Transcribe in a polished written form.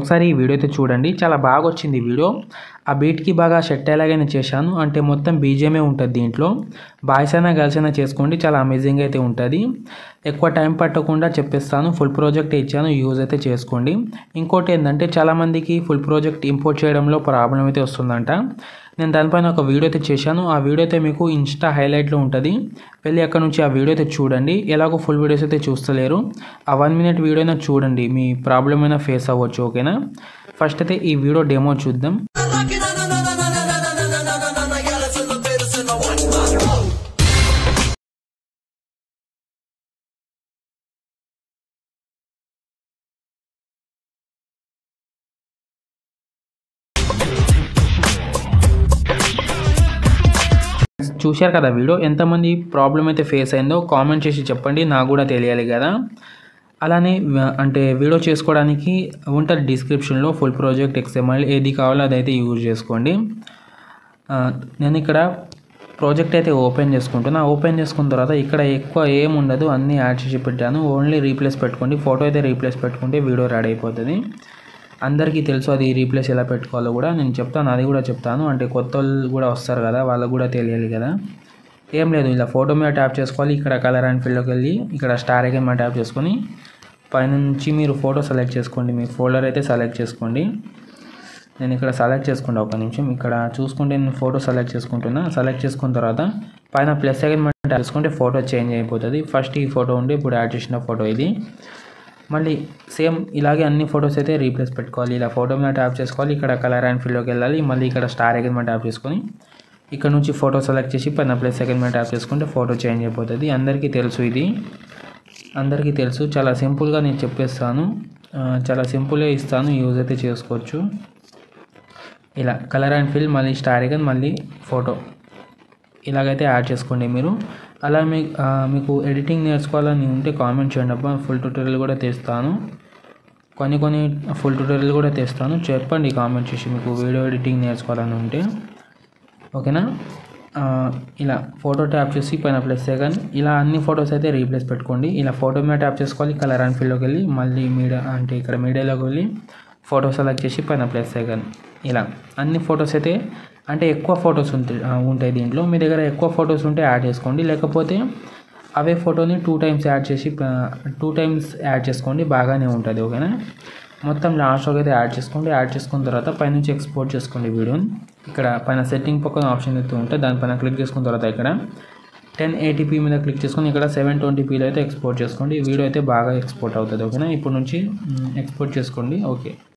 ఒకసారి ఈ వీడియో అయితే చూడండి, చాలా బాగా వచ్చింది ఈ వీడియో. ఆ బీట్కి బాగా సెట్ అయ్యేలాగా నేను చేశాను. అంటే మొత్తం బీజిఎమే ఉంటుంది దీంట్లో. బాయ్స్ అయినా గర్ల్స్ అయినా చేసుకోండి, చాలా అమేజింగ్ అయితే ఉంటుంది. ఎక్కువ టైం పట్టకుండా చెప్పేస్తాను. ఫుల్ ప్రాజెక్ట్ ఇచ్చాను, యూజ్ అయితే చేసుకోండి. ఇంకోటి ఏంటంటే చాలామందికి ఫుల్ ప్రాజెక్ట్ ఇంపోర్ట్ చేయడంలో ప్రాబ్లం అయితే వస్తుందంట. నేను దానిపైన ఒక వీడియో అయితే చేశాను. ఆ వీడియో అయితే మీకు ఇన్స్టా హైలైట్లో ఉంటుంది. వెళ్ళి అక్కడ నుంచి ఆ వీడియో అయితే చూడండి. ఎలాగో ఫుల్ వీడియోస్ అయితే చూస్తలేరు, ఆ 1 minute వీడియో అయినా చూడండి, మీ ప్రాబ్లం అయినా ఫేస్ అవ్వచ్చు. ఓకేనా, ఫస్ట్ అయితే ఈ వీడియో డెమో చూద్దాం. చూశారు కదా వీడియో, ఎంతమంది ప్రాబ్లం అయితే ఫేస్ అయిందో కామెంట్ చేసి చెప్పండి, నాకు కూడా తెలియాలి కదా. అలానే అంటే వీడియో చేసుకోవడానికి ఉంటుంది డిస్క్రిప్షన్లో ఫుల్ ప్రాజెక్ట్ XML, ఏది కావాలో అదైతే యూజ్ చేసుకోండి. నేను ఇక్కడ ప్రాజెక్ట్ అయితే ఓపెన్ చేసుకుంటున్నా. ఓపెన్ చేసుకున్న తర్వాత ఇక్కడ ఎక్కువ ఏముండదు, అన్నీ యాడ్ చేసి పెట్టాను. ఓన్లీ రీప్లేస్ పెట్టుకోండి, ఫోటో అయితే రీప్లేస్ పెట్టుకుంటే వీడియో రెడీ అయిపోతుంది. అందరికీ తెలుసు అది రీప్లేస్ ఎలా పెట్టుకోవాలో కూడా నేను చెప్తాను, అది కూడా చెప్తాను. అంటే కొత్త వాళ్ళు కూడా వస్తారు కదా, వాళ్ళకు కూడా తెలియాలి కదా. ఏం లేదు, ఇలా ఫోటో మీద ట్యాప్ చేసుకోవాలి. ఇక్కడ కలర్ అండ్ ఫీల్డ్లోకి వెళ్ళి ఇక్కడ స్టార్ ఐకాన్ మీద ట్యాప్ చేసుకొని పైనుంచి మీరు ఫోటో సెలెక్ట్ చేసుకోండి. మీ ఫోల్డర్ అయితే సెలెక్ట్ చేసుకోండి. నేను ఇక్కడ సెలెక్ట్ చేసుకుంటా, ఒక నిమిషం. ఇక్కడ చూసుకుంటే నేను ఫోటో సెలెక్ట్ చేసుకుంటున్నా. సెలెక్ట్ చేసుకున్న తర్వాత పైన ప్లస్ ఐకాన్ మీద ట్యాప్ చేసుకుంటే ఫోటో చేంజ్ అయిపోతుంది. ఫస్ట్ ఈ ఫోటో ఉండి ఇప్పుడు యాడ్ చేసిన ఫోటో ఇది. మళ్ళీ సేమ్ ఇలాగే అన్ని ఫొటోస్ అయితే రీప్లేస్ పెట్టుకోవాలి. ఇలా ఫోటో మీద ట్యాప్ చేసుకోవాలి. ఇక్కడ కలర్ అండ్ ఫీల్డ్లోకి వెళ్ళాలి. మళ్ళీ ఇక్కడ స్టార్ ఐకాన్ మీద ట్యాప్ చేసుకొని ఇక్కడ నుంచి ఫోటో సెలెక్ట్ చేసి పైన ప్లస్ ఐకాన్ మీద ట్యాప్ చేసుకుంటే ఫోటో చేంజ్ అయిపోతుంది. అందరికీ తెలుసు, ఇది అందరికీ తెలుసు. చాలా సింపుల్గా నేను చెప్పేస్తాను, చాలా సింపుల్గా ఇస్తాను, యూజ్ అయితే చేసుకోవచ్చు. ఇలా కలర్ అండ్ ఫీల్డ్, మళ్ళీ స్టార్ ఐకాన్, మళ్ళీ ఫోటో, ఇలాగైతే యాడ్ చేసుకోండి మీరు. అలా మీకు ఎడిటింగ్ నేర్చుకోవాలని ఉంటే కామెంట్ చేయండి అబ్బా, ఫుల్ ట్యూటోరియల్ కూడా తెస్తాను. కొన్ని ఫుల్ ట్యూటోరియల్ కూడా తెస్తాను, చెప్పండి కామెంట్ చేసి మీకు వీడియో ఎడిటింగ్ నేర్చుకోవాలని ఉంటే. ఓకేనా, ఇలా ఫోటో ట్యాప్ చేసి పైన ప్లస్ ఐకాన్, ఇలా అన్ని ఫొటోస్ అయితే రీప్లేస్ పెట్టుకోండి. ఇలా ఫోటో మీద ట్యాప్ చేసుకోవాలి. కలర్ అండ్ ఫీల్డ్లోకి వెళ్ళి మళ్ళీ మీడియా, అంటే ఇక్కడ మీడియాలోకి వెళ్ళి ఫోటో సెలెక్ట్ చేసి పైన ప్లస్ ఐకాన్, ఇలా అన్ని ఫొటోస్ అయితే, అంటే ఎక్కువ ఫొటోస్ ఉంటాయి దీంట్లో. మీ దగ్గర ఎక్కువ ఫొటోస్ ఉంటే యాడ్ చేసుకోండి, లేకపోతే అవే ఫోటోని 2 times యాడ్ చేసుకోండి, బాగానే ఉంటుంది. ఓకేనా, మొత్తం లాస్ట్లోకి అయితే యాడ్ చేసుకోండి. యాడ్ చేసుకున్న తర్వాత పైనుంచి ఎక్స్పోర్ట్ చేసుకోండి వీడియోని. ఇక్కడ పైన సెట్టింగ్ పక్కన ఆప్షన్ అయితే ఉంటే దానిపైన క్లిక్ చేసుకున్న తర్వాత ఇక్కడ 1080p మీద క్లిక్ చేసుకొని ఇక్కడ 720pలో అయితే ఎక్స్పోర్ట్ చేసుకోండి. వీడియో అయితే బాగా ఎక్స్పోర్ట్ అవుతుంది. ఓకేనా, ఇప్పుడు నుంచి ఎక్స్పోర్ట్ చేసుకోండి. ఓకే.